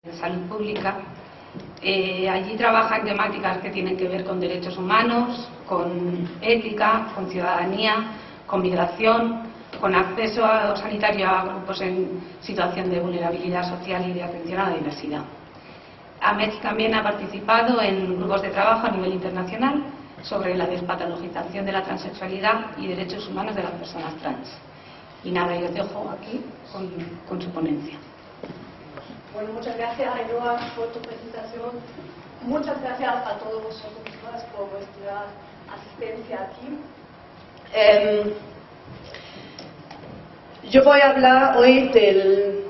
de salud pública. Allí trabajan temáticas que tienen que ver con derechos humanos, con ética, con ciudadanía, con migración, con acceso a lo sanitario a grupos en situación de vulnerabilidad social y de atención a la diversidad. AMETS también ha participado en grupos de trabajo a nivel internacional sobre la despatologización de la transexualidad y derechos humanos de las personas trans. Y nada, yo os dejo aquí con su ponencia. Bueno, muchas gracias, Ainhoa, por tu presentación. Muchas gracias a todos vosotros por vuestra asistencia aquí. Yo voy a hablar hoy del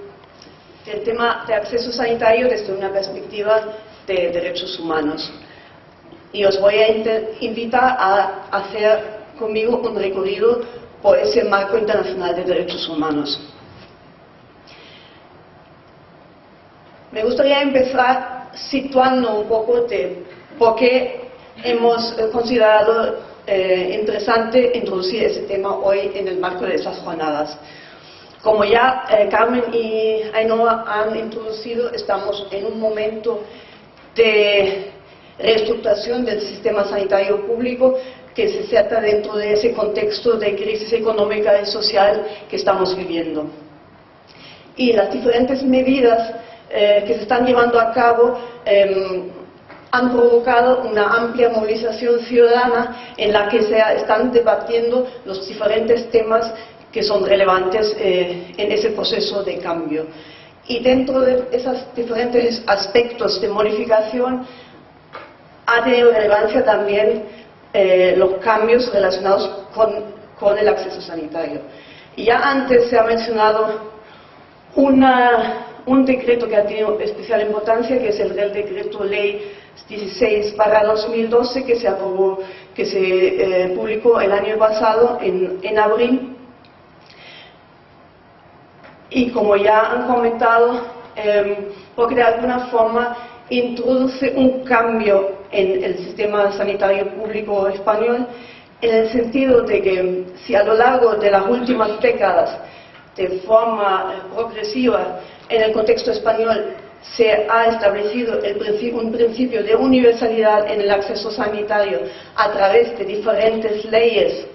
tema de acceso sanitario desde una perspectiva de derechos humanos. Y os voy a invitar a hacer conmigo un recorrido por ese marco internacional de derechos humanos. Me gustaría empezar situando un poco de por qué hemos considerado interesante introducir ese tema hoy en el marco de estas jornadas. Como ya Carmen y Ainhoa han introducido, estamos en un momento de reestructuración del sistema sanitario público que se trata dentro de ese contexto de crisis económica y social que estamos viviendo. Y las diferentes medidas que se están llevando a cabo han provocado una amplia movilización ciudadana en la que se están debatiendo los diferentes temas que son relevantes en ese proceso de cambio. Y dentro de esos diferentes aspectos de modificación ha tenido relevancia también los cambios relacionados con el acceso sanitario. Y ya antes se ha mencionado un decreto que ha tenido especial importancia, que es el Real Decreto Ley 16/2012, que se aprobó, que se publicó el año pasado en abril. Y como ya han comentado, porque de alguna forma introduce un cambio en el sistema sanitario público español, en el sentido de que si a lo largo de las últimas décadas, de forma progresiva, en el contexto español se ha establecido un principio de universalidad en el acceso sanitario a través de diferentes leyes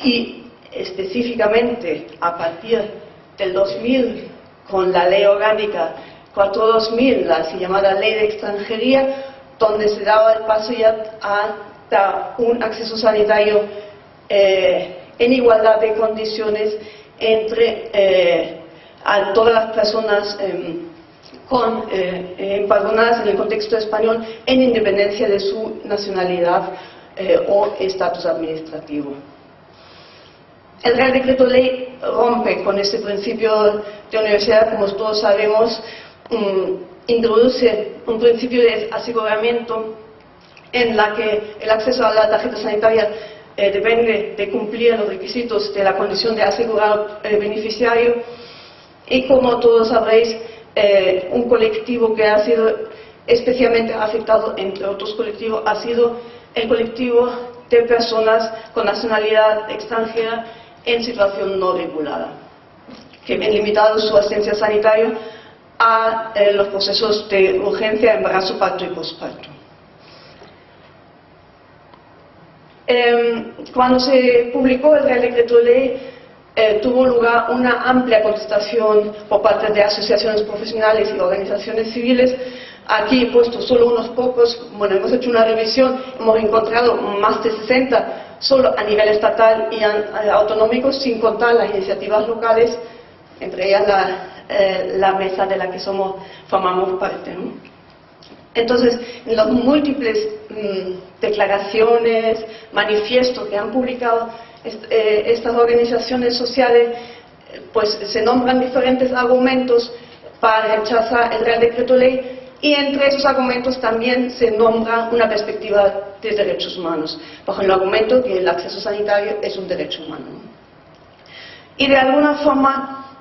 y específicamente a partir del 2000 con la Ley Orgánica 4/2000, la así llamada Ley de Extranjería, donde se daba el paso ya a un acceso sanitario en igualdad de condiciones entre a todas las personas empadronadas en el contexto español en independencia de su nacionalidad o estatus administrativo. El Real Decreto Ley rompe con este principio de universalidad, como todos sabemos, introduce un principio de aseguramiento en la que el acceso a la tarjeta sanitaria depende de cumplir los requisitos de la condición de asegurado beneficiario, y como todos sabréis, un colectivo que ha sido especialmente afectado, entre otros colectivos, ha sido el colectivo de personas con nacionalidad extranjera en situación no regulada, que ven limitado su asistencia sanitaria a los procesos de urgencia, embarazo, parto y posparto. Cuando se publicó el Real Decreto Ley, tuvo lugar una amplia contestación por parte de asociaciones profesionales y organizaciones civiles. Aquí he puesto solo unos pocos. Bueno, hemos hecho una revisión, hemos encontrado más de 60 solo a nivel estatal y autonómico, sin contar las iniciativas locales, entre ellas la mesa de la que formamos parte, ¿no? Entonces, en las múltiples declaraciones, manifiestos que han publicado estas organizaciones sociales, pues se nombran diferentes argumentos para rechazar el Real Decreto Ley, y entre esos argumentos también se nombra una perspectiva de derechos humanos, bajo el argumento que el acceso sanitario es un derecho humano. Y de alguna forma,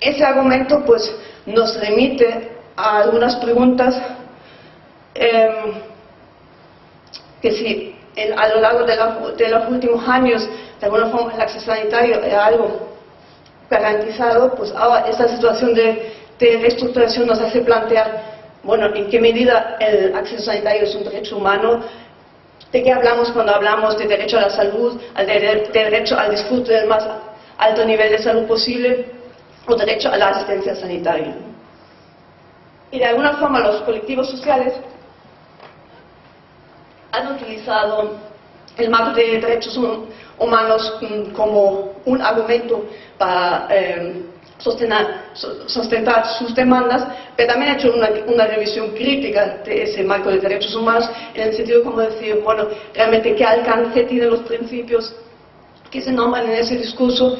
ese argumento pues nos remite a algunas preguntas que si a lo largo de los últimos años de alguna forma el acceso sanitario era algo garantizado, pues ahora esta situación de de reestructuración nos hace plantear, bueno, en qué medida el acceso sanitario es un derecho humano. ¿De qué hablamos cuando hablamos de derecho a la salud, de derecho al disfrute del más alto nivel de salud posible o derecho a la asistencia sanitaria? Y de alguna forma los colectivos sociales han utilizado el marco de derechos humanos como un argumento para sustentar sus demandas, pero también ha hecho una revisión crítica de ese marco de derechos humanos en el sentido como decir, bueno, realmente qué alcance tienen los principios que se nombran en ese discurso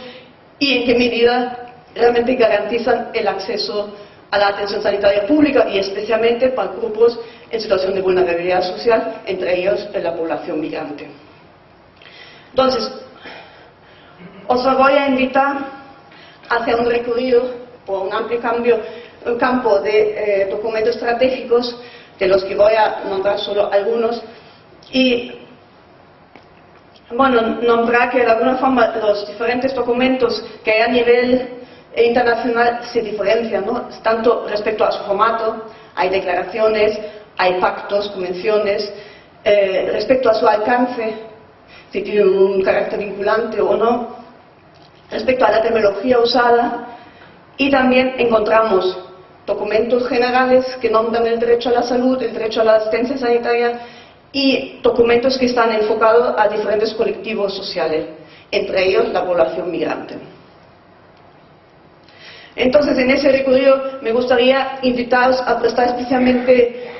y en qué medida realmente garantizan el acceso a la atención sanitaria pública y especialmente para grupos en situación de vulnerabilidad social, entre ellos la población migrante. Entonces, os voy a invitar hacia un recorrido por un amplio campo de documentos estratégicos, de los que voy a nombrar solo algunos, y bueno, nombrar que de alguna forma los diferentes documentos que hay a nivel internacional se diferencian, ¿no? Tanto respecto a su formato, hay declaraciones, hay pactos, convenciones, respecto a su alcance, si tiene un carácter vinculante o no, respecto a la terminología usada, y también encontramos documentos generales que nombran el derecho a la salud, el derecho a la asistencia sanitaria, y documentos que están enfocados a diferentes colectivos sociales, entre ellos la población migrante. Entonces, en ese recorrido me gustaría invitaros a prestar especialmente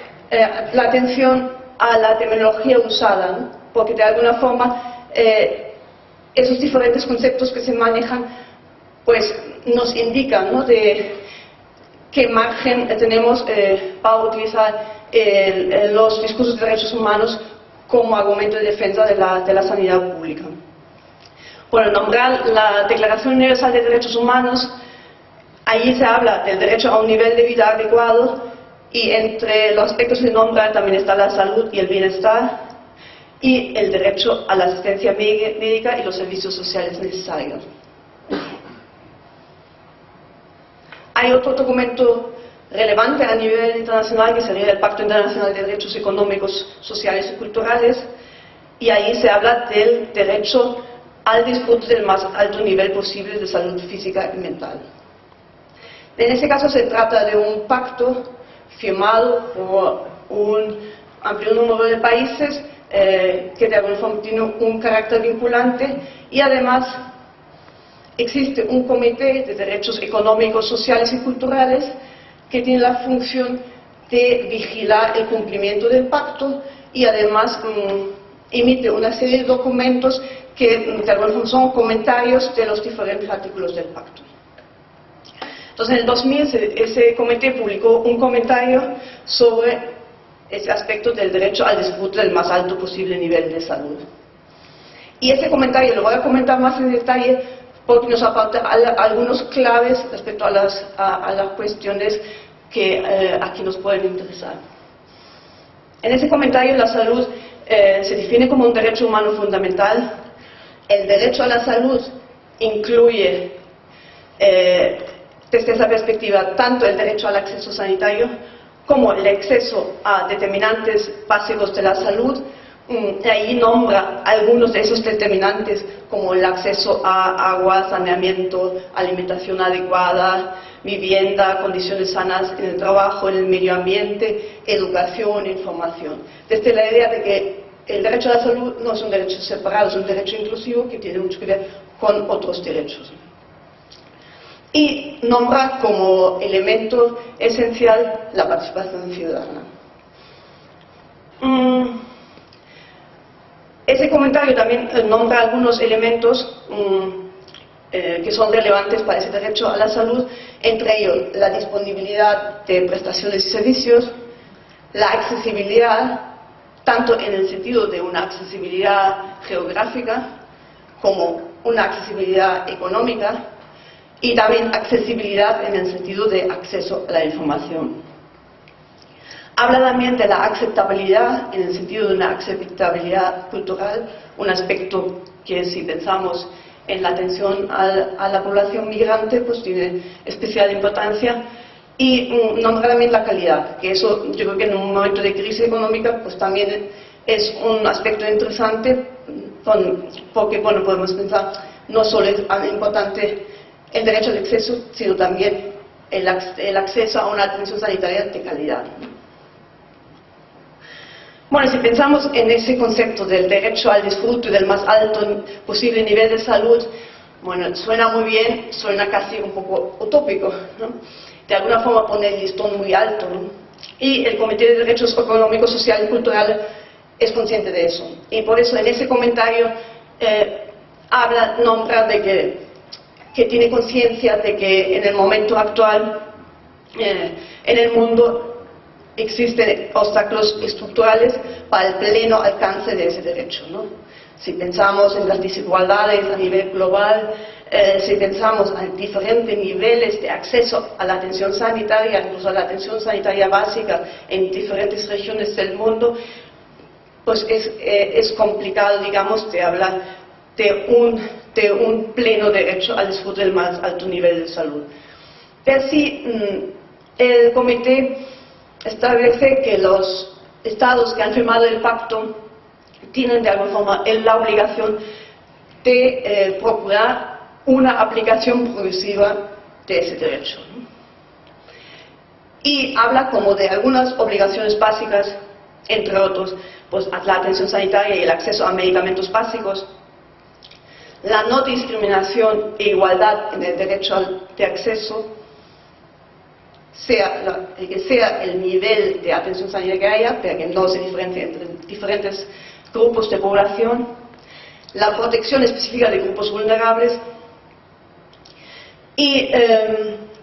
la atención a la terminología usada, ¿no? Porque de alguna forma esos diferentes conceptos que se manejan pues nos indican, ¿no?, de qué margen tenemos para utilizar los discursos de derechos humanos como argumento de defensa de la sanidad pública. Bueno, nombrar la Declaración Universal de Derechos Humanos, allí se habla del derecho a un nivel de vida adecuado y entre los aspectos que nombra también está la salud y el bienestar y el derecho a la asistencia médica y los servicios sociales necesarios. Hay otro documento relevante a nivel internacional que sería el Pacto Internacional de Derechos Económicos, Sociales y Culturales, y ahí se habla del derecho al disfrute del más alto nivel posible de salud física y mental. En ese caso se trata de un pacto firmado por un amplio número de países que de alguna forma tiene un carácter vinculante, y además existe un comité de derechos económicos, sociales y culturales que tiene la función de vigilar el cumplimiento del pacto y además emite una serie de documentos que de alguna forma son comentarios de los diferentes artículos del pacto. Entonces, en el 2000 ese comité publicó un comentario sobre ese aspecto del derecho al disfrute del más alto posible nivel de salud. Y ese comentario lo voy a comentar más en detalle porque nos aporta algunos claves respecto a las cuestiones que aquí nos pueden interesar. En ese comentario la salud se define como un derecho humano fundamental. El derecho a la salud incluye, desde esa perspectiva, tanto el derecho al acceso sanitario como el acceso a determinantes básicos de la salud. Ahí nombra algunos de esos determinantes como el acceso a agua, saneamiento, alimentación adecuada, vivienda, condiciones sanas en el trabajo, en el medio ambiente, educación, información. Desde la idea de que el derecho a la salud no es un derecho separado, es un derecho inclusivo que tiene mucho que ver con otros derechos. Y nombra como elemento esencial la participación ciudadana. Ese comentario también nombra algunos elementos que son relevantes para ese derecho a la salud, entre ellos la disponibilidad de prestaciones y servicios, la accesibilidad, tanto en el sentido de una accesibilidad geográfica como una accesibilidad económica, y también accesibilidad en el sentido de acceso a la información. Habla también de la aceptabilidad en el sentido de una aceptabilidad cultural, un aspecto que, si pensamos en la atención a la población migrante, pues tiene especial importancia, y nombrar también la calidad, que eso yo creo que en un momento de crisis económica pues también es un aspecto interesante, porque bueno, podemos pensar no solo es importante el derecho al acceso, sino también el acceso a una atención sanitaria de calidad. Bueno, si pensamos en ese concepto del derecho al disfrute del más alto posible nivel de salud, bueno, suena muy bien, suena casi un poco utópico, ¿no? De alguna forma pone el listón muy alto, ¿no? Y el Comité de Derechos Económicos, Social y Cultural es consciente de eso. Y por eso en ese comentario nombra de que tiene conciencia de que en el momento actual en el mundo existen obstáculos estructurales para el pleno alcance de ese derecho, ¿no? Si pensamos en las desigualdades a nivel global, si pensamos en diferentes niveles de acceso a la atención sanitaria, incluso a la atención sanitaria básica en diferentes regiones del mundo, pues es complicado, digamos, de hablar de un pleno derecho al disfrute del más alto nivel de salud. Pero sí, el comité establece que los estados que han firmado el pacto tienen de alguna forma la obligación de procurar una aplicación progresiva de ese derecho, ¿no? Y habla como de algunas obligaciones básicas, entre otros, pues la atención sanitaria y el acceso a medicamentos básicos, la no discriminación e igualdad en el derecho de acceso, que sea el nivel de atención sanitaria que haya, pero que no se diferencie entre diferentes grupos de población, la protección específica de grupos vulnerables, y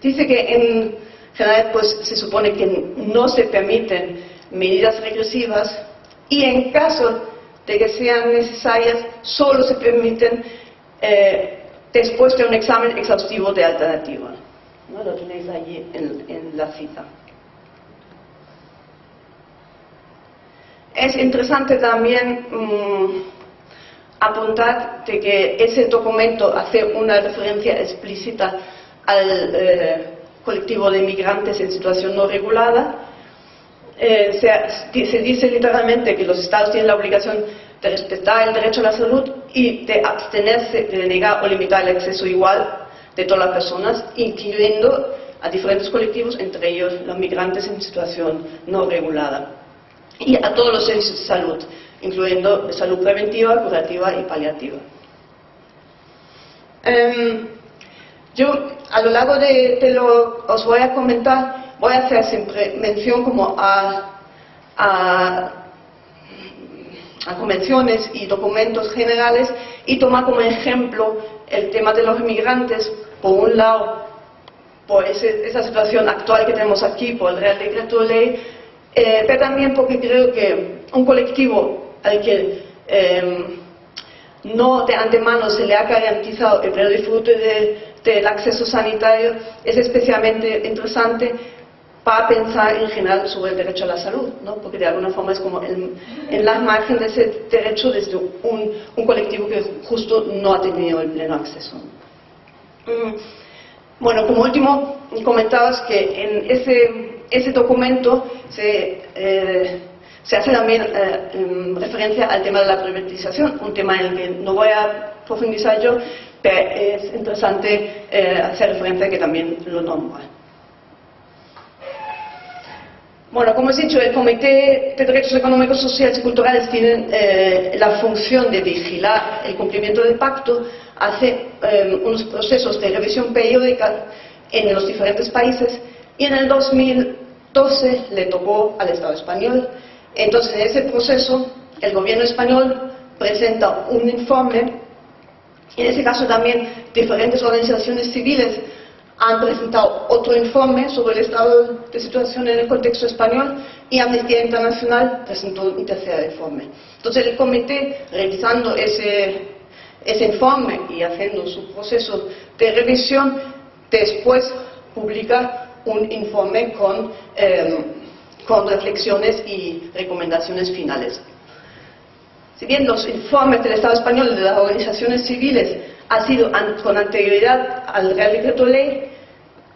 dice que en general pues se supone que no se permiten medidas regresivas, y en caso de que sean necesarias solo se permiten después de un examen exhaustivo de alternativa, ¿no? Lo tenéis allí en la cita. Es interesante también apuntar de que ese documento hace una referencia explícita al colectivo de inmigrantes en situación no regulada. Se dice literalmente que los estados tienen la obligación de respetar el derecho a la salud y de abstenerse de negar o limitar el acceso igual de todas las personas, incluyendo a diferentes colectivos, entre ellos los migrantes en situación no regulada, y a todos los servicios de salud, incluyendo salud preventiva, curativa y paliativa. Yo a lo largo os voy a comentar, voy a hacer siempre mención como a convenciones y documentos generales, y tomar como ejemplo el tema de los inmigrantes, por un lado, por esa situación actual que tenemos aquí, por el Real Decreto de Ley, pero también porque creo que un colectivo al que no de antemano se le ha garantizado el pleno disfrute del acceso sanitario es especialmente interesante para pensar en general sobre el derecho a la salud, ¿no? Porque de alguna forma es como en la margen de ese derecho desde un colectivo que justo no ha tenido el pleno acceso. Bueno, como último, comentabas que en ese documento se hace también referencia al tema de la privatización, un tema en el que no voy a profundizar yo, pero es interesante hacer referencia a que también lo nombra. Bueno, como he dicho, el Comité de Derechos Económicos, Sociales y Culturales tiene la función de vigilar el cumplimiento del pacto, hace unos procesos de revisión periódica en los diferentes países, y en el 2012 le tocó al Estado español. Entonces, en ese proceso, el gobierno español presenta un informe. En ese caso también diferentes organizaciones civiles han presentado otro informe sobre el estado de situación en el contexto español, y Amnistía Internacional presentó un tercer informe. Entonces el comité, revisando ese informe y haciendo su proceso de revisión, después publica un informe con reflexiones y recomendaciones finales. Si bien los informes del Estado español y de las organizaciones civiles han sido con anterioridad al Real Decreto Ley,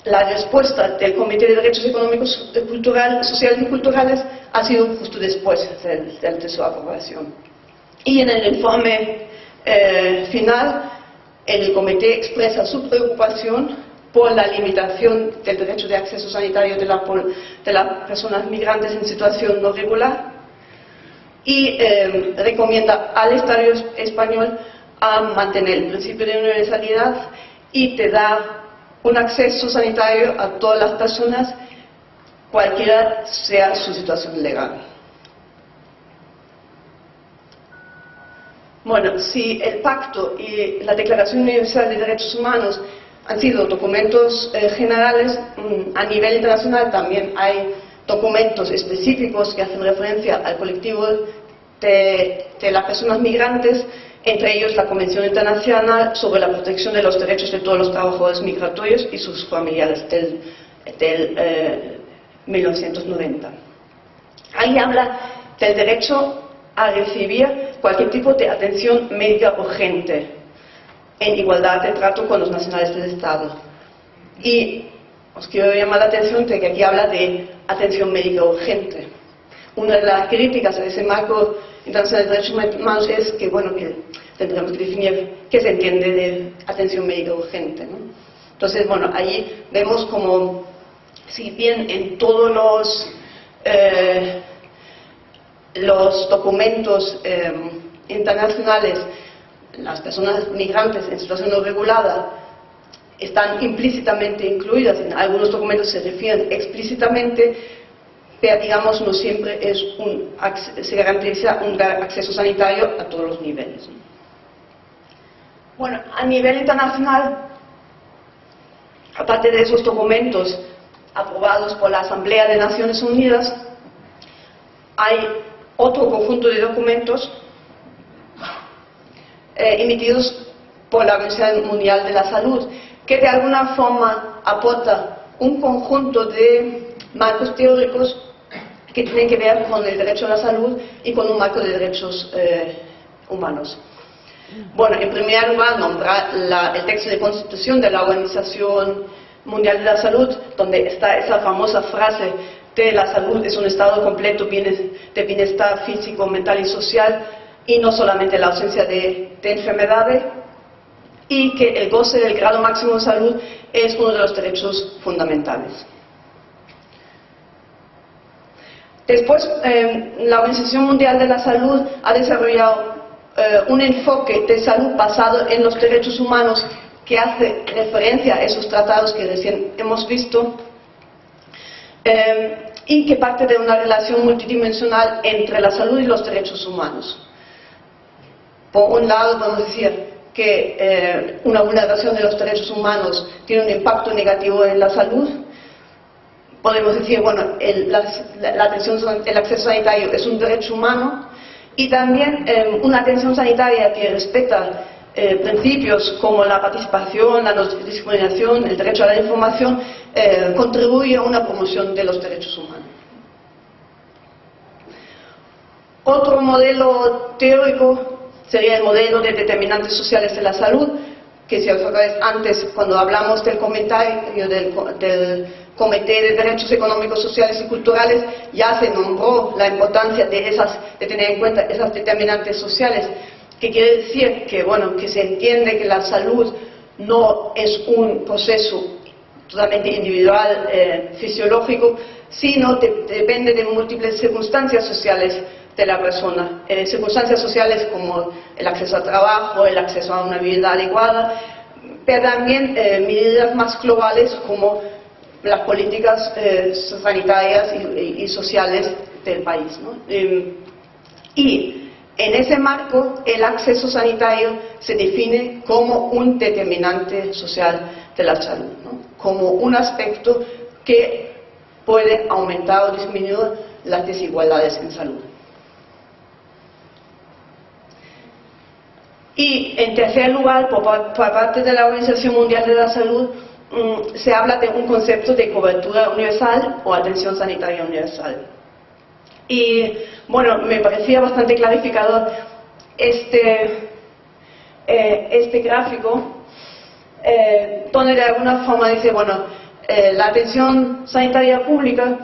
la respuesta del Comité de Derechos Económicos, Sociales y Culturales ha sido justo después de su aprobación. Y en el informe final, el Comité expresa su preocupación por la limitación del derecho de acceso sanitario de las personas migrantes en situación no regular y recomienda al Estado español a mantener el principio de universalidad y te da un acceso sanitario a todas las personas, cualquiera sea su situación legal. Bueno, si el Pacto y la Declaración Universal de Derechos Humanos han sido documentos generales, a nivel internacional también hay documentos específicos que hacen referencia al colectivo de las personas migrantes, entre ellos la Convención Internacional sobre la Protección de los Derechos de todos los trabajadores migratorios y sus familiares del 1990. Ahí habla del derecho a recibir cualquier tipo de atención médica urgente en igualdad de trato con los nacionales del Estado. Y os quiero llamar la atención de que aquí habla de atención médica urgente. Una de las críticas a ese marco internacional de derechos humanos es que, bueno, que tendremos que definir qué se entiende de atención médica urgente, ¿no? Entonces, bueno, allí vemos como, si bien en todos los documentos internacionales las personas migrantes en situación no regulada están implícitamente incluidas, en algunos documentos se refieren explícitamente, pero digamos no siempre se garantiza un acceso sanitario a todos los niveles. Bueno, a nivel internacional, aparte de esos documentos aprobados por la Asamblea de Naciones Unidas, hay otro conjunto de documentos emitidos por la Organización Mundial de la Salud, que de alguna forma aporta un conjunto de marcos teóricos que tienen que ver con el derecho a la salud y con un marco de derechos humanos. Bueno, en primer lugar, nombrar el texto de constitución de la Organización Mundial de la Salud, donde está esa famosa frase de la salud es un estado completo de bienestar físico, mental y social, y no solamente la ausencia de enfermedades, y que el goce del grado máximo de salud es uno de los derechos fundamentales. Después, la Organización Mundial de la Salud ha desarrollado un enfoque de salud basado en los derechos humanos que hace referencia a esos tratados que recién hemos visto y que parte de una relación multidimensional entre la salud y los derechos humanos. Por un lado, podemos decir que una vulneración de los derechos humanos tiene un impacto negativo en la salud. Podemos decir, bueno, el acceso sanitario es un derecho humano, y también una atención sanitaria que respeta principios como la participación, la no discriminación, el derecho a la información, contribuye a una promoción de los derechos humanos. Otro modelo teórico sería el modelo de determinantes sociales de la salud, que si os acordáis antes, cuando hablamos del comentario del Comité de Derechos Económicos, Sociales y Culturales, ya se nombró la importancia de tener en cuenta esas determinantes sociales, que quiere decir que, bueno, que se entiende que la salud no es un proceso totalmente individual, fisiológico, sino depende de múltiples circunstancias sociales de la persona, circunstancias sociales como el acceso al trabajo, el acceso a una vivienda adecuada, pero también medidas más globales como las políticas sanitarias y sociales del país, ¿no? Y en ese marco el acceso sanitario se define como un determinante social de la salud, ¿no? Como un aspecto que puede aumentar o disminuir las desigualdades en salud. Y en tercer lugar, por parte de la Organización Mundial de la Salud, se habla de un concepto de cobertura universal o atención sanitaria universal. Y bueno, me parecía bastante clarificador este gráfico, donde de alguna forma dice, bueno, la atención sanitaria pública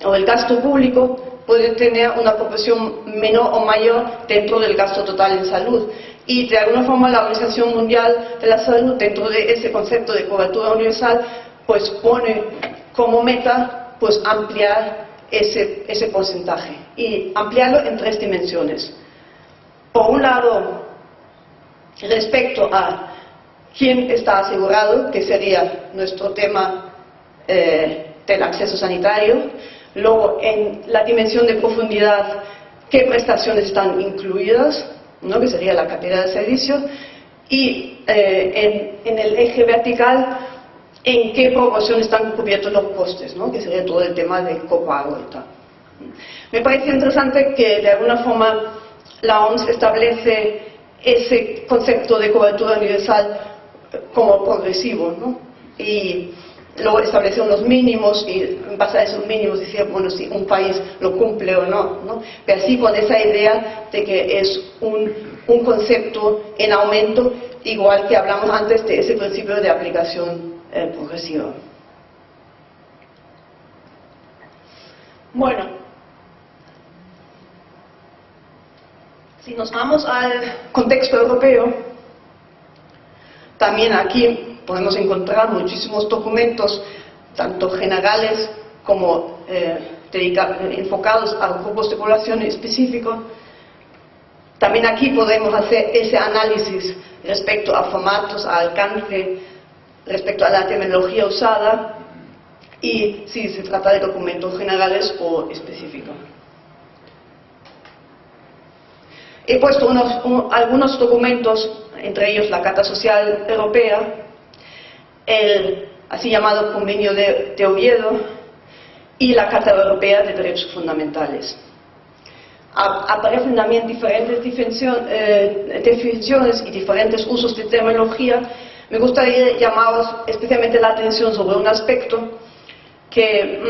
o el gasto público puede tener una proporción menor o mayor dentro del gasto total en salud. Y de alguna forma la Organización Mundial de la Salud, dentro de ese concepto de cobertura universal, pues pone como meta pues ampliar ese porcentaje y ampliarlo en 3 dimensiones. Por un lado, respecto a quién está asegurado, que sería nuestro tema del acceso sanitario. Luego, en la dimensión de profundidad, qué prestaciones están incluidas, ¿no?, que sería la cartera de servicio. Y en el eje vertical, en qué proporción están cubiertos los costes, ¿no?, que sería todo el tema de copago y tal. Me parece interesante que de alguna forma la OMS establece ese concepto de cobertura universal como progresivo, ¿no? Y luego establece unos mínimos y en base a esos mínimos decía, bueno, si un país lo cumple o no, ¿no? Pero así con esa idea de que es un concepto en aumento, igual que hablamos antes de ese principio de aplicación progresiva. Bueno, si nos vamos al contexto europeo, también aquí podemos encontrar muchísimos documentos, tanto generales como enfocados a grupos de población específicos. También aquí podemos hacer ese análisis respecto a formatos, a alcance, respecto a la terminología usada y si se trata de documentos generales o específicos. He puesto algunos documentos, entre ellos la Carta Social Europea, el así llamado Convenio de Oviedo y la Carta Europea de Derechos Fundamentales. Aparecen también diferentes definiciones y diferentes usos de terminología. Me gustaría llamaros especialmente la atención sobre un aspecto que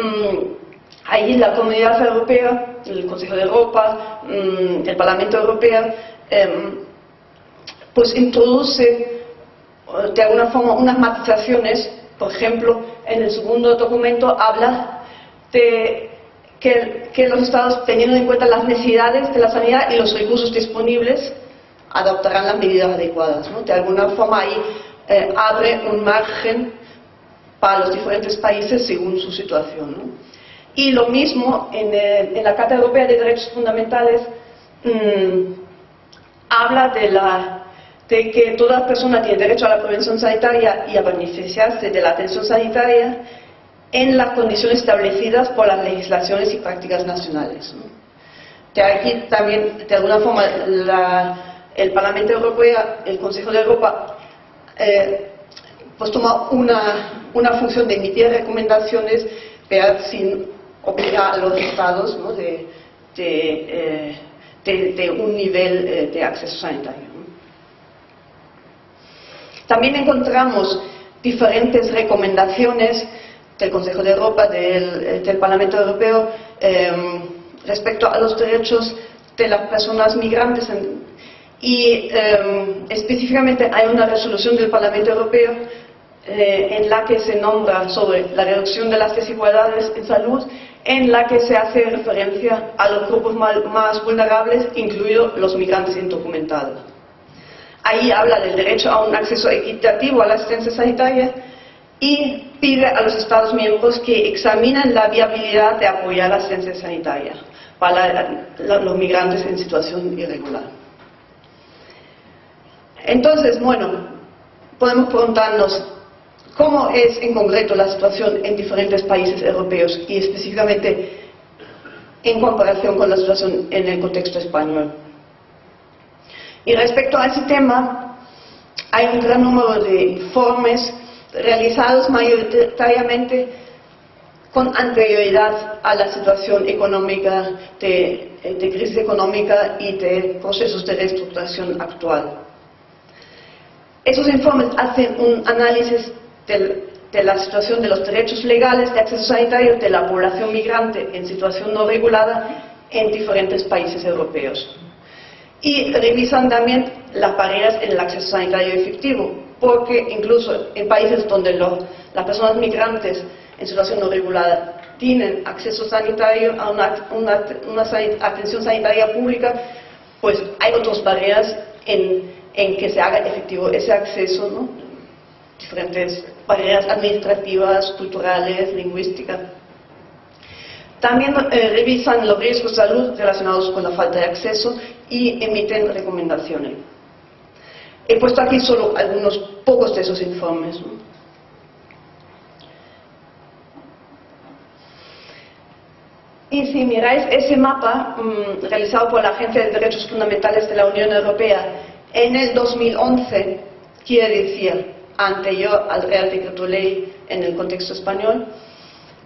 ahí la Comunidad Europea, el Consejo de Europa, el Parlamento Europeo, pues introduce de alguna forma unas matizaciones. Por ejemplo, en el segundo documento habla de que los Estados, teniendo en cuenta las necesidades de la sanidad y los recursos disponibles, adoptarán las medidas adecuadas, ¿no? De alguna forma ahí abre un margen para los diferentes países según su situación, ¿no? Y lo mismo en la Carta Europea de Derechos Fundamentales habla de que toda persona tiene derecho a la prevención sanitaria y a beneficiarse de la atención sanitaria en las condiciones establecidas por las legislaciones y prácticas nacionales, ¿no? De aquí también, de alguna forma, el Parlamento Europeo, el Consejo de Europa, pues toma una función de emitir recomendaciones, pero sin obligar a los Estados, ¿no?, de un nivel de acceso sanitario, ¿no? También encontramos diferentes recomendaciones del Consejo de Europa, del Parlamento Europeo, respecto a los derechos de las personas migrantes y específicamente hay una resolución del Parlamento Europeo en la que se nombra sobre la reducción de las desigualdades en salud, en la que se hace referencia a los grupos más vulnerables, incluidos los migrantes indocumentados. Ahí habla del derecho a un acceso equitativo a la asistencia sanitaria y pide a los Estados miembros que examinen la viabilidad de apoyar la asistencia sanitaria para los migrantes en situación irregular. Entonces, bueno, podemos preguntarnos cómo es en concreto la situación en diferentes países europeos y específicamente en comparación con la situación en el contexto español. Y respecto a ese tema, hay un gran número de informes realizados mayoritariamente con anterioridad a la situación económica, de crisis económica y de procesos de reestructuración actual. Esos informes hacen un análisis de la situación de los derechos legales de acceso sanitario de la población migrante en situación no regulada en diferentes países europeos. Y revisan también las barreras en el acceso sanitario efectivo, porque incluso en países donde las personas migrantes en situación no regulada tienen acceso sanitario a una atención sanitaria pública, pues hay otras barreras en que se haga efectivo ese acceso, ¿no? Diferentes barreras administrativas, culturales, lingüísticas. También revisan los riesgos de salud relacionados con la falta de acceso y emiten recomendaciones. He puesto aquí solo algunos pocos de esos informes, ¿no? Y si miráis ese mapa realizado por la Agencia de Derechos Fundamentales de la Unión Europea en el 2011, quiere decir anterior al Real Decreto Ley en el contexto español,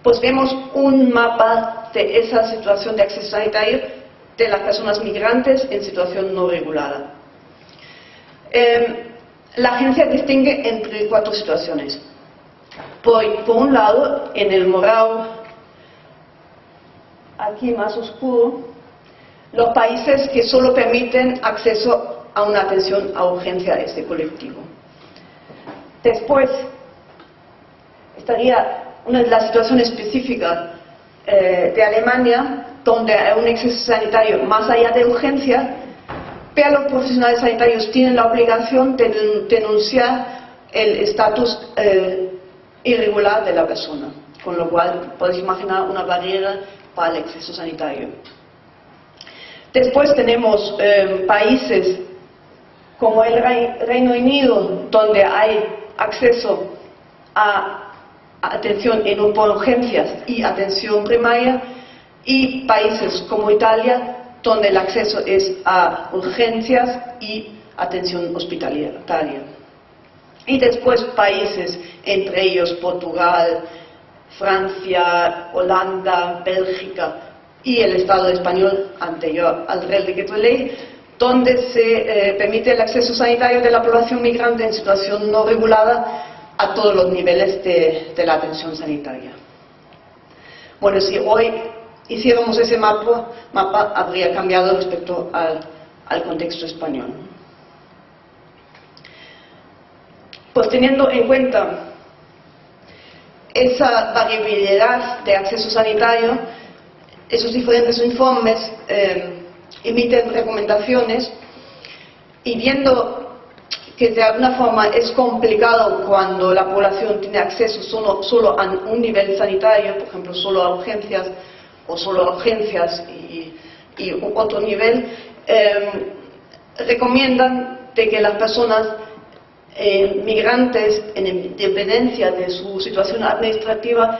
pues vemos un mapa de esa situación de acceso sanitario de las personas migrantes en situación no regulada. La agencia distingue entre 4 situaciones. Por un lado, en el morado, aquí más oscuro, los países que solo permiten acceso a una atención a urgencia de este colectivo. Después estaría una de las situaciones específicas de Alemania, donde hay un acceso sanitario más allá de urgencia, pero los profesionales sanitarios tienen la obligación de denunciar el estatus irregular de la persona, con lo cual podéis imaginar una barrera para el acceso sanitario. Después tenemos países como el Reino Unido, donde hay acceso a atención por urgencias y atención primaria, y países como Italia, donde el acceso es a urgencias y atención hospitalaria. Y después países, entre ellos Portugal, Francia, Holanda, Bélgica y el Estado español anterior al Real Decreto Ley, donde se permite el acceso sanitario de la población migrante en situación no regulada a todos los niveles de la atención sanitaria. Bueno, si hoy hiciéramos ese mapa habría cambiado respecto al contexto español. Pues teniendo en cuenta esa variabilidad de acceso sanitario, esos diferentes informes emiten recomendaciones, y viendo que de alguna forma es complicado cuando la población tiene acceso solo a un nivel sanitario, por ejemplo solo a urgencias o solo a urgencias y otro nivel, recomiendan de que las personas migrantes, en independencia de su situación administrativa,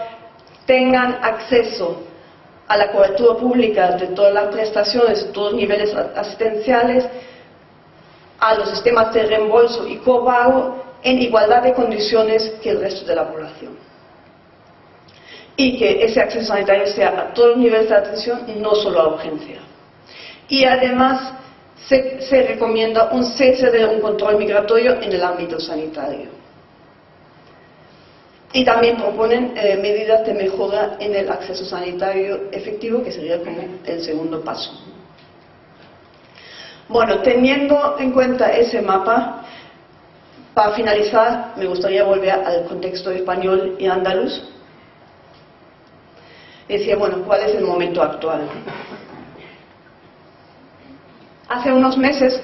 tengan acceso a la cobertura pública de todas las prestaciones, de todos los niveles asistenciales, a los sistemas de reembolso y copago en igualdad de condiciones que el resto de la población. Y que ese acceso sanitario sea a todos los niveles de atención, no solo a urgencia. Y además se recomienda un cese de un control migratorio en el ámbito sanitario. Y también proponen medidas de mejora en el acceso sanitario efectivo, que sería como el segundo paso. Bueno, teniendo en cuenta ese mapa, para finalizar me gustaría volver al contexto español y andaluz. Decía, bueno, ¿cuál es el momento actual? Hace unos meses,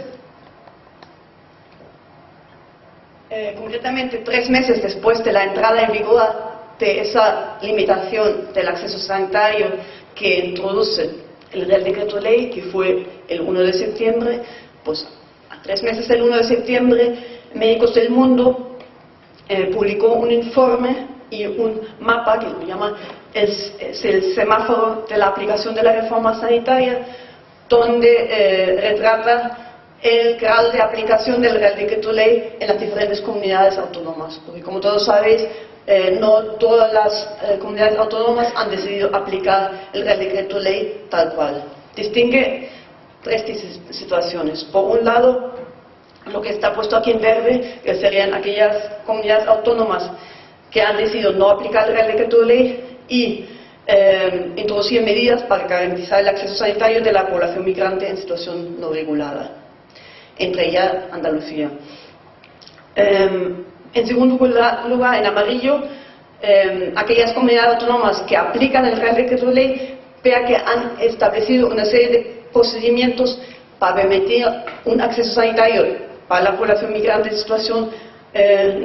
concretamente 3 meses después de la entrada en vigor de esa limitación del acceso sanitario que introduce el Real Decreto Ley, que fue el 1 de septiembre, pues a 3 meses del 1 de septiembre, Médicos del Mundo publicó un informe y un mapa que lo llama es el semáforo de la aplicación de la reforma sanitaria, donde retrata el grado de aplicación del Real Decreto Ley en las diferentes comunidades autónomas, porque como todos sabéis, no todas las comunidades autónomas han decidido aplicar el Real Decreto Ley tal cual. Distingue 3 situaciones. Por un lado, lo que está puesto aquí en verde, que serían aquellas comunidades autónomas que han decidido no aplicar el Real Decreto Ley y introducir medidas para garantizar el acceso sanitario de la población migrante en situación no regulada, entre ellas Andalucía. En segundo lugar, en amarillo, aquellas comunidades autónomas que aplican el Real Decreto Ley, vea que han establecido una serie de procedimientos para permitir un acceso sanitario para la población migrante en situación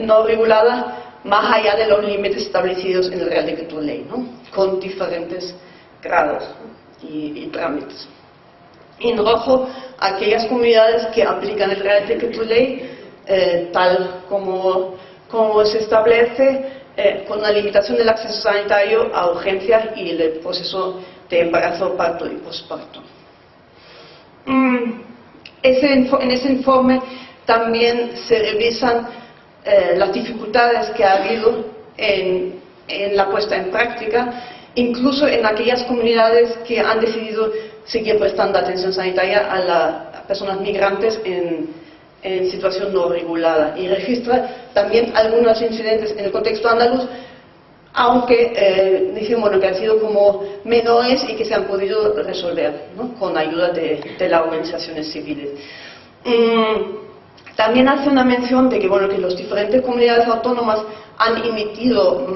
no regulada, más allá de los límites establecidos en el Real Decreto Ley, ¿no? Con diferentes grados, ¿no? y trámites. En rojo, aquellas comunidades que aplican el Real Decreto Ley tal como se establece, con la limitación del acceso sanitario a urgencias y el proceso de embarazo, parto y posparto. En ese informe también se revisan las dificultades que ha habido en la puesta en práctica, incluso en aquellas comunidades que han decidido seguir prestando atención sanitaria a las personas migrantes en situación no regulada, y registra también algunos incidentes en el contexto andaluz, aunque decimos que han sido como menores y que se han podido resolver, ¿no? Con ayuda de las organizaciones civiles. También hace una mención de que, que las diferentes comunidades autónomas han emitido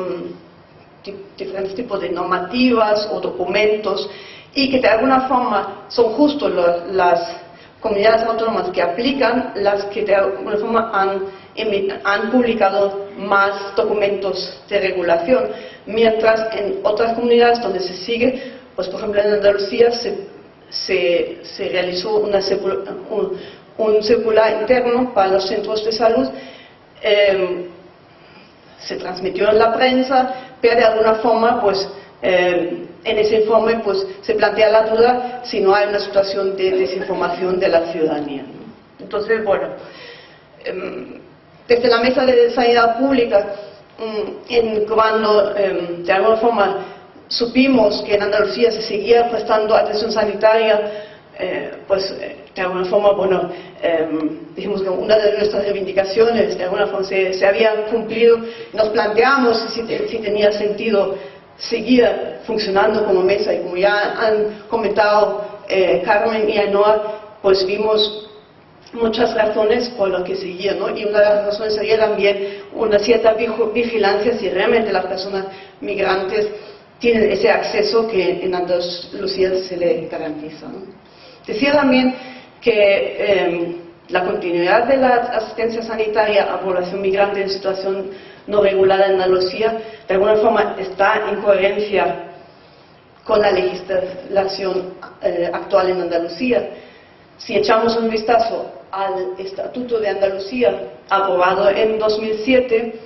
diferentes tipos de normativas o documentos, y que de alguna forma son justo las comunidades autónomas que aplican las que de alguna forma han publicado más documentos de regulación, mientras en otras comunidades donde se sigue, pues por ejemplo en Andalucía se realizó un circular interno para los centros de salud, se transmitió en la prensa, pero de alguna forma pues en ese informe pues se plantea la duda si no hay una situación de desinformación de la ciudadanía, ¿no? Entonces, desde la Mesa de Sanidad Pública, cuando de alguna forma supimos que en Andalucía se seguía prestando atención sanitaria, de alguna forma, dijimos que una de nuestras reivindicaciones de alguna forma se había cumplido. Nos planteamos si tenía sentido seguir funcionando como mesa, y como ya han comentado Carmen y Ainhoa, pues vimos muchas razones por las que seguir, ¿no? Y una de las razones sería también una cierta vigilancia si realmente las personas migrantes tienen ese acceso que en Andalucía se les garantiza, ¿no? Decía también que la continuidad de la asistencia sanitaria a población migrante en situación no regulada en Andalucía de alguna forma está en coherencia con la legislación actual en Andalucía. Si echamos un vistazo al Estatuto de Andalucía, aprobado en 2007,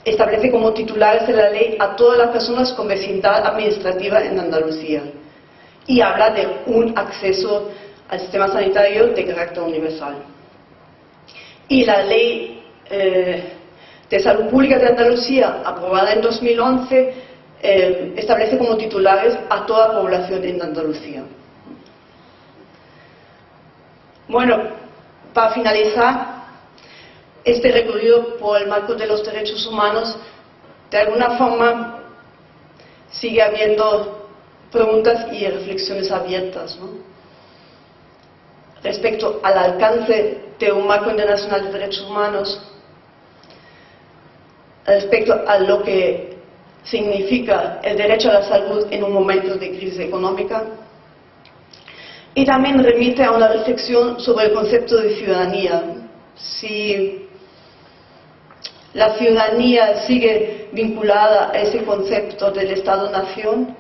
establece como titulares de la ley a todas las personas con vecindad administrativa en Andalucía, y habla de un acceso al sistema sanitario de carácter universal. Y la ley de Salud Pública de Andalucía, aprobada en 2011, establece como titulares a toda la población en Andalucía. Para finalizar este recorrido por el marco de los derechos humanos, de alguna forma sigue habiendo preguntas y reflexiones abiertas, ¿no? Respecto al alcance de un marco internacional de derechos humanos, respecto a lo que significa el derecho a la salud en un momento de crisis económica, y también remite a una reflexión sobre el concepto de ciudadanía. Si la ciudadanía sigue vinculada a ese concepto del Estado-Nación,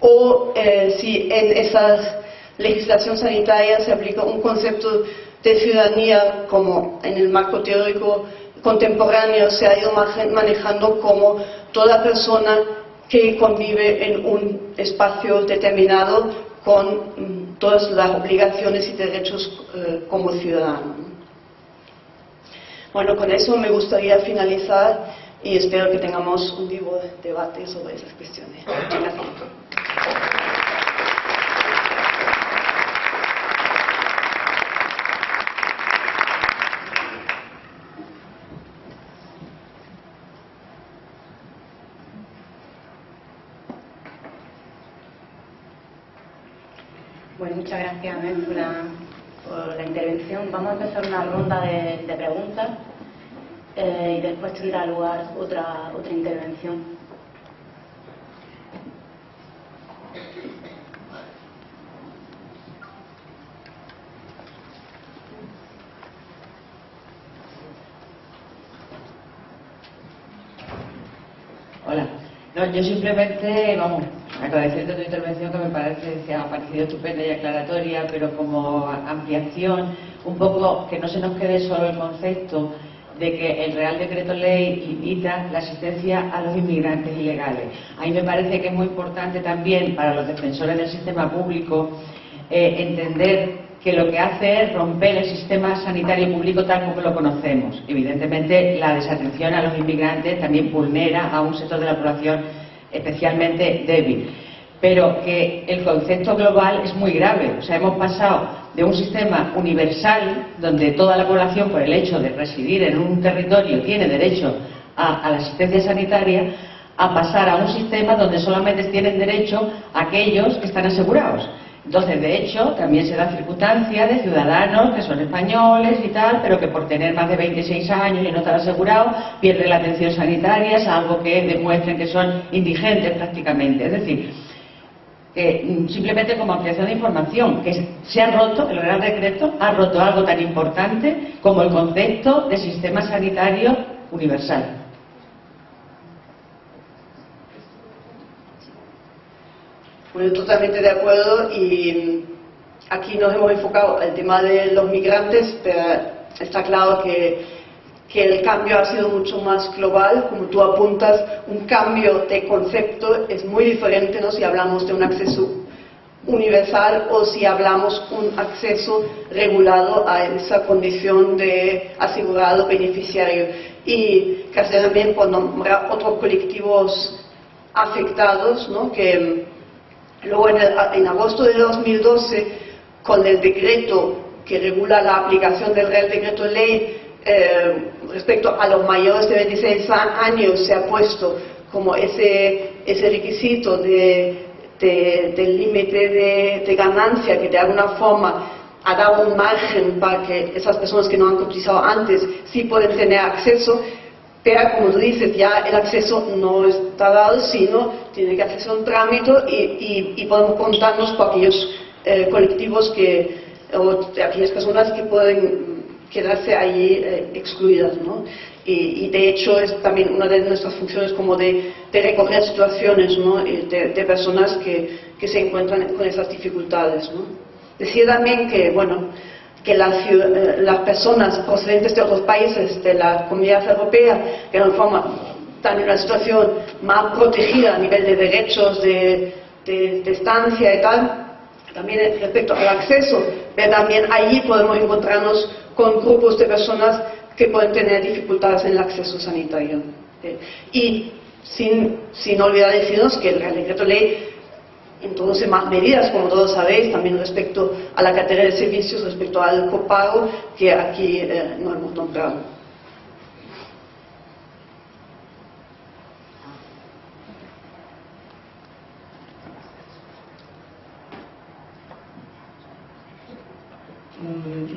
o si en esa legislación sanitaria se aplica un concepto de ciudadanía como en el marco teórico contemporáneo se ha ido manejando como toda persona que convive en un espacio determinado con todas las obligaciones y derechos como ciudadano. Con eso me gustaría finalizar y espero que tengamos un vivo debate sobre esas cuestiones. Muchas gracias. Muchas gracias, Amel, por la intervención. Vamos a empezar una ronda de preguntas. y después tendrá lugar otra intervención. Hola. No, yo simplemente, vamos, agradecerte tu intervención, que me parece que ha parecido estupenda y aclaratoria, pero como ampliación, un poco que no se nos quede solo el concepto de que el Real Decreto Ley limita la asistencia a los inmigrantes ilegales. A mí me parece que es muy importante también para los defensores del sistema público entender que lo que hace es romper el sistema sanitario público tal como lo conocemos. Evidentemente, la desatención a los inmigrantes también vulnera a un sector de la población especialmente débil. Pero que el concepto global es muy grave. O sea, hemos pasado de un sistema universal, donde toda la población, por el hecho de residir en un territorio, tiene derecho a la asistencia sanitaria, a pasar a un sistema donde solamente tienen derecho aquellos que están asegurados. Entonces, de hecho, también se da circunstancia de ciudadanos que son españoles y tal, pero que por tener más de 26 años y no estar asegurados, pierden la atención sanitaria, salvo que demuestren que son indigentes prácticamente. Es decir, simplemente como ampliación de información, que se ha roto, el Real Decreto ha roto algo tan importante como el concepto de sistema sanitario universal. Bueno, totalmente de acuerdo, y aquí nos hemos enfocado en el tema de los migrantes, pero está claro que el cambio ha sido mucho más global. Como tú apuntas, un cambio de concepto es muy diferente, ¿no?, si hablamos de un acceso universal o si hablamos un acceso regulado a esa condición de asegurado beneficiario. Y casi también por nombrar otros colectivos afectados, ¿no?, que luego en agosto de 2012, con el decreto que regula la aplicación del Real Decreto Ley respecto a los mayores de 26 años, se ha puesto como ese requisito del límite de ganancia, que de alguna forma ha dado un margen para que esas personas que no han cotizado antes sí pueden tener acceso. Pero, como tú dices, ya el acceso no está dado, sino tiene que hacerse un trámite y podemos contarnos con aquellos colectivos o aquellas personas que pueden quedarse allí excluidas, ¿no? Y de hecho es también una de nuestras funciones como de recoger situaciones, ¿no?, de personas que se encuentran con esas dificultades, ¿no? Decía también que, bueno, que las personas procedentes de otros países de la Comunidad Europea, que de alguna forma están en una situación más protegida a nivel de derechos, de estancia y tal, también respecto al acceso, pero también allí podemos encontrarnos con grupos de personas que pueden tener dificultades en el acceso sanitario. Y sin olvidar decirnos que el Real Decreto Ley introduce más medidas, como todos sabéis, también respecto a la cartera de servicios, respecto al copago, que aquí no hemos nombrado.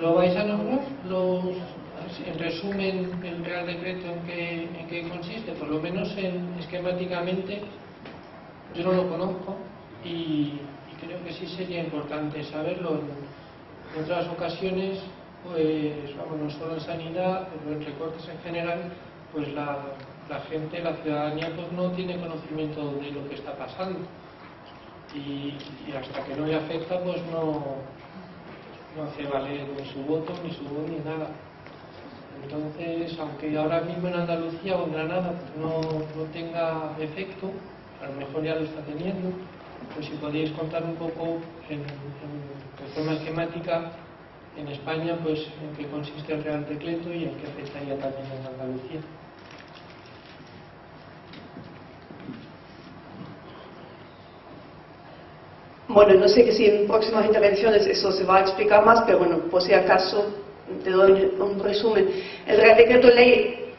¿Lo vais a nombrar? En resumen, el Real Decreto en qué consiste, por lo menos esquemáticamente, yo no lo conozco y creo que sí sería importante saberlo. En otras ocasiones, pues vamos, no solo en sanidad, pero en recortes en general, pues la gente, la ciudadanía, pues no tiene conocimiento de lo que está pasando y hasta que no le afecta, pues no hace valer ni su voto, ni su voz, ni nada. Entonces, aunque ahora mismo en Andalucía o en Granada pues no tenga efecto, a lo mejor ya lo está teniendo, pues si podéis contar un poco de forma esquemática en España, pues en qué consiste el Real Decreto y en qué afectaría también en Andalucía. Bueno, no sé que si en próximas intervenciones eso se va a explicar más, pero bueno, por si acaso te doy un resumen. El Real Decreto Ley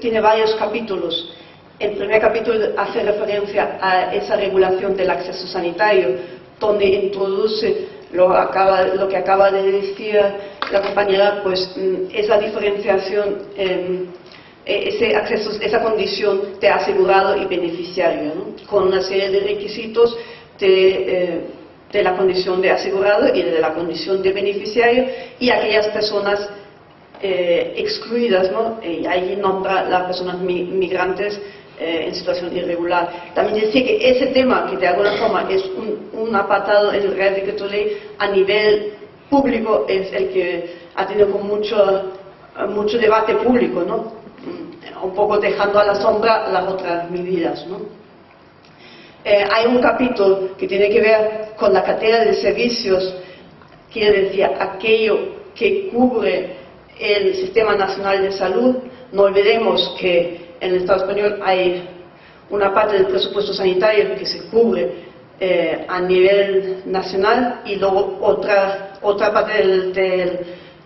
tiene varios capítulos. El primer capítulo hace referencia a esa regulación del acceso sanitario, donde introduce lo que acaba de decir la compañera, pues esa diferenciación, ese acceso, esa condición de asegurado y beneficiario, ¿no? Con una serie de requisitos de la condición de asegurado y de la condición de beneficiario, y aquellas personas excluidas, ¿no? Y ahí nombra las personas migrantes en situación irregular. También decir que ese tema, que de alguna forma es un apartado en el Real Decreto Ley a nivel público, es el que ha tenido con mucho debate público, ¿no? Un poco dejando a la sombra las otras medidas, ¿no? Hay un capítulo que tiene que ver con la cartera de servicios, quiere decir aquello que cubre el Sistema Nacional de Salud. No olvidemos que en el Estado español hay una parte del presupuesto sanitario que se cubre a nivel nacional, y luego otra parte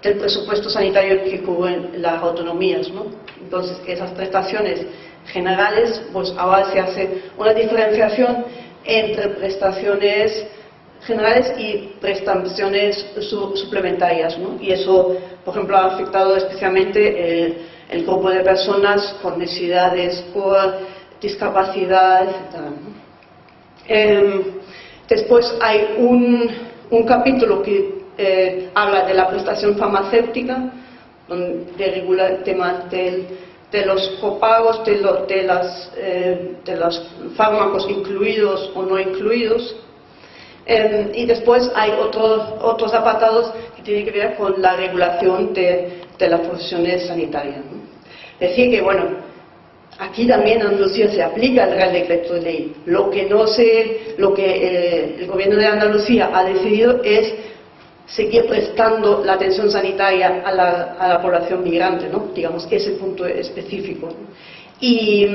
del presupuesto sanitario que cubren las autonomías, ¿no? Entonces, esas prestaciones generales, pues ahora se hace una diferenciación entre prestaciones generales y prestaciones suplementarias, ¿no? Y eso, por ejemplo, ha afectado especialmente el grupo de personas con necesidades por discapacidad, etc., ¿no? Después hay un capítulo que habla de la prestación farmacéutica, donde regula el tema de los copagos, de los fármacos incluidos o no incluidos. Y después hay otros apartados que tienen que ver con la regulación de las profesiones sanitarias, ¿no? Es decir que, bueno, aquí también en Andalucía se aplica el Real Decreto de Ley. Lo que el Gobierno de Andalucía ha decidido es seguir prestando la atención sanitaria a la población migrante, ¿no? Digamos, ese punto específico, ¿no? Y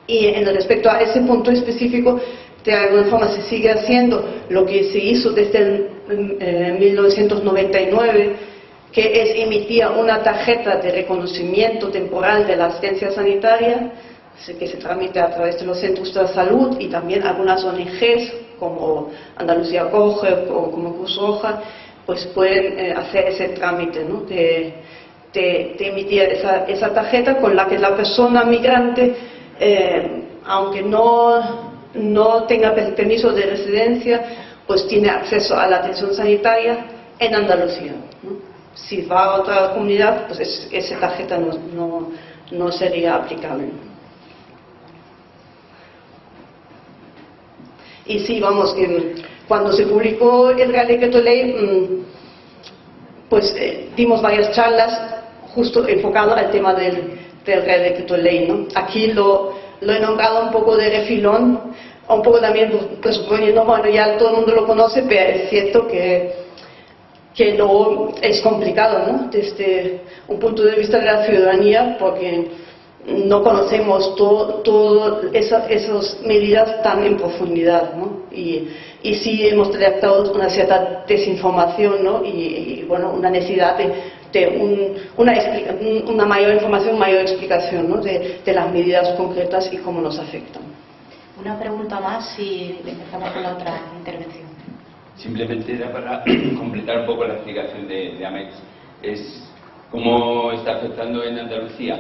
en respecto a ese punto específico, de alguna forma se sigue haciendo lo que se hizo desde 1999, que es emitir una tarjeta de reconocimiento temporal de la asistencia sanitaria, que se tramite a través de los centros de salud, y también algunas ONGs como Andalucía Acoge o como Cruz Roja, pues pueden hacer ese trámite, ¿no? de emitir esa tarjeta con la que la persona migrante, aunque no tenga permiso de residencia, pues tiene acceso a la atención sanitaria en Andalucía, ¿no? Si va a otra comunidad, pues esa tarjeta no sería aplicable. Y sí, vamos, cuando se publicó el Real Decreto Ley, pues dimos varias charlas justo enfocado al tema del Real Decreto Ley, ¿no? Aquí lo he nombrado un poco de refilón, un poco también presuponiendo, bueno, ya todo el mundo lo conoce, pero es cierto que no es complicado, ¿no? Desde un punto de vista de la ciudadanía, porque no conocemos todas esas medidas tan en profundidad, ¿no? Y sí hemos detectado una cierta desinformación, ¿no? Y bueno, una necesidad de una mayor información, mayor explicación, ¿no? de las medidas concretas y cómo nos afectan. Una pregunta más y empezamos con la otra intervención. Simplemente era para completar un poco la explicación de Amex. Es cómo está afectando en Andalucía.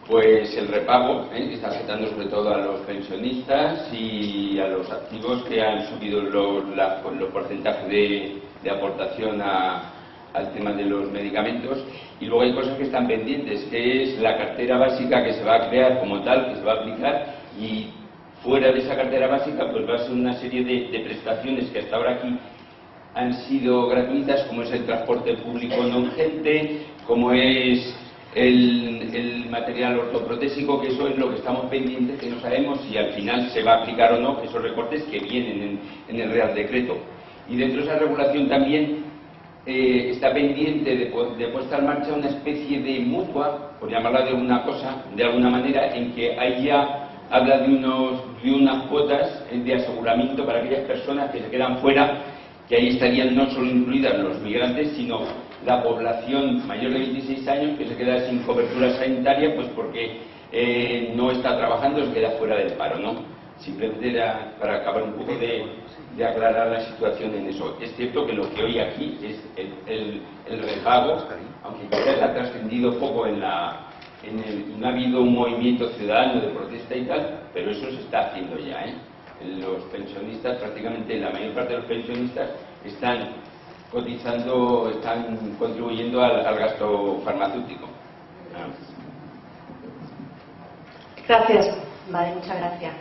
Pues el repago está afectando sobre todo a los pensionistas y a los activos, que han subido los porcentajes de aportación al tema de los medicamentos. Y luego hay cosas que están pendientes, que es la cartera básica que se va a crear como tal, que se va a aplicar, y fuera de esa cartera básica pues va a ser una serie de prestaciones que hasta ahora aquí han sido gratuitas, como es el transporte público no urgente, como es el material ortoprotésico, que eso es lo que estamos pendientes, que no sabemos si al final se va a aplicar o no esos recortes que vienen en el Real Decreto. Y dentro de esa regulación también está pendiente de puesta en marcha una especie de mutua, por llamarla de alguna manera, en que ahí ya habla de unas cuotas de aseguramiento para aquellas personas que se quedan fuera, que ahí estarían no solo incluidas los migrantes, sino la población mayor de 26 años que se queda sin cobertura sanitaria, pues porque no está trabajando, se queda fuera del paro, ¿no? Simplemente era para acabar un poco de aclarar la situación en eso. Es cierto que lo que hoy aquí es el repago, aunque quizás ha trascendido poco no ha habido un movimiento ciudadano de protesta y tal, pero eso se está haciendo ya, ¿eh? Los pensionistas, prácticamente la mayor parte de los pensionistas están cotizando, están contribuyendo al gasto farmacéutico. Gracias. Vale, muchas gracias.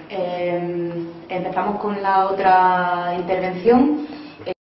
Empezamos con la otra intervención.